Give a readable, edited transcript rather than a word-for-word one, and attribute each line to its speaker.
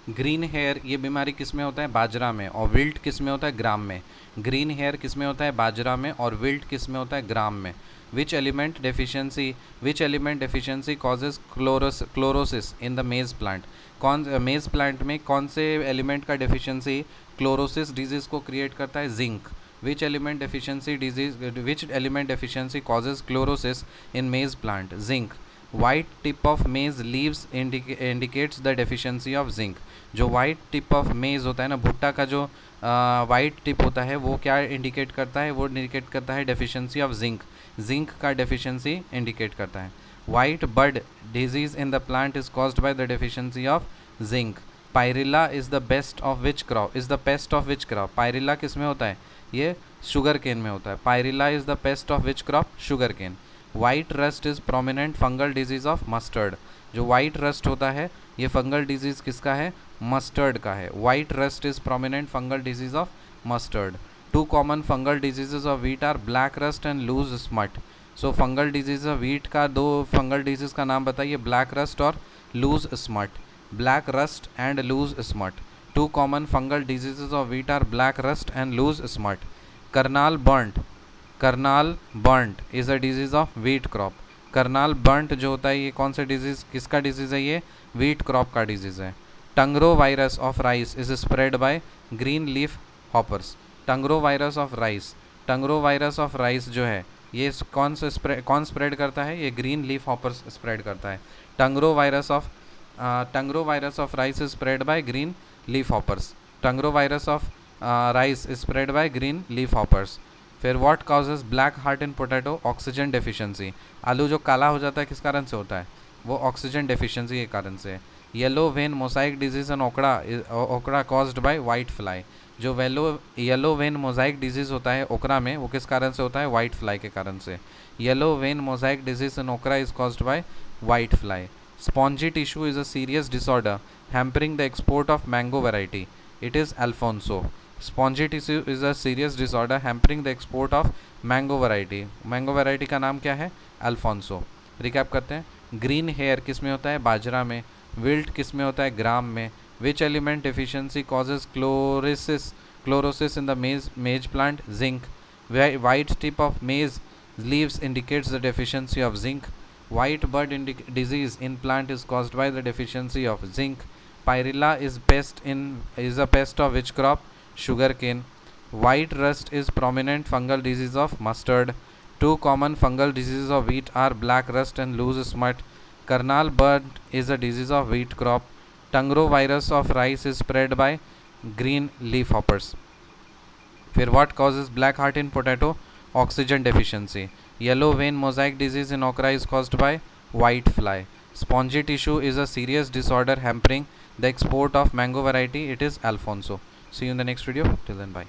Speaker 1: Green hair ये बीमारी किस में होता है? बाजरा में। और विल्ट किस में होता है? ग्राम में। ग्रीन हेयर किस में होता है? बाजरा में। और विल्ट किस में होता है? ग्राम में। Which element deficiency causes chlorosis in the maize plant? Maize plant में कौन से एलिमेंट का डेफिशिएंसी क्लोरोसिस डिजीज को क्रिएट करता है? Zinc. Which element deficiency causes chlorosis in maize plant? Zinc. White tip of maize leaves indicates the deficiency of zinc. जो white tip of maize होता है ना, भुट्टा का जो वाइट टिप होता है, वो क्या इंडिकेट करता है? वो इंडिकेट करता है डेफिशिएंसी ऑफ जिंक। जिंक का डेफिशिएंसी इंडिकेट करता है। White bud disease in the plant is caused by the deficiency of zinc. Pyrilla is the pest of which crop? Is the pest of which crop? Pyrilla किस में होता है? ये sugar cane में होता है। Pyrilla is the pest of which crop? Sugarcane. White rust is prominent fungal disease of mustard. जो white rust होता है ये फंगल डिजीज किसका है? मस्टर्ड का है। White rust is prominent fungal disease of mustard. Two common fungal diseases of wheat are black rust and loose smut. So fungal disease of wheat का दो फंगल डिजीज का नाम बताइए, ब्लैक रस्ट और loose smut. Black rust and loose smut. Two common fungal diseases of wheat are black rust and loose smut. Karnal bunt is a disease of wheat crop. Karnal bunt जो होता है ये कौन सा डिजीज़, किसका डिजीज़ है? ये व्हीट क्रॉप का डिजीज़ है। Tungro virus of rice is spread by green leaf hoppers. Tungro virus of rice जो है ये कौन स्प्रेड करता है? ये ग्रीन लीफ हॉपर्स स्प्रेड करता है। Tungro virus of rice is spread by green leaf hoppers. Tungro virus of rice is spread by green leaf hoppers. फिर what causes black heart in potato? Oxygen deficiency. आलू जो काला हो जाता है किस कारण से होता है? वो ऑक्सीजन डेफिशिएंसी के कारण से। Yellow vein mosaic disease and okra caused by whitefly. जो येलो वेन मोजाइक डिजीज होता है ओकरा में, वो किस कारण से होता है? वाइट फ्लाई के कारण से। Yellow vein mosaic disease in okra is caused by whitefly. Spongy tissue is a serious disorder hampering the export of mango variety. It is Alphonso. Spongy tissue is a serious disorder hampering the export of mango variety. Mango variety का नाम क्या है? Alfonso. Recap करते हैं। Green hair किस में होता है? बाजरा में। विल्ट किस में होता है? ग्राम में। Which element deficiency causes chlorosis in the maize plant? Zinc. White tip of maize leaves indicates the deficiency of zinc. White bird disease in plant is caused by the deficiency of zinc. Pyrilla is a pest of which crop? Sugarcane. White rust is prominent fungal disease of mustard. Two common fungal diseases of wheat are black rust and loose smut. Karnal burnt is a disease of wheat crop. Tungro virus of rice is spread by green leaf hoppers. फिर what causes black heart in potato? Oxygen deficiency. Yellow vein mosaic disease in okra is caused by white fly. Spongy tissue is a serious disorder hampering the export of mango variety. It is Alfonso. See you in the next video. Till then, bye.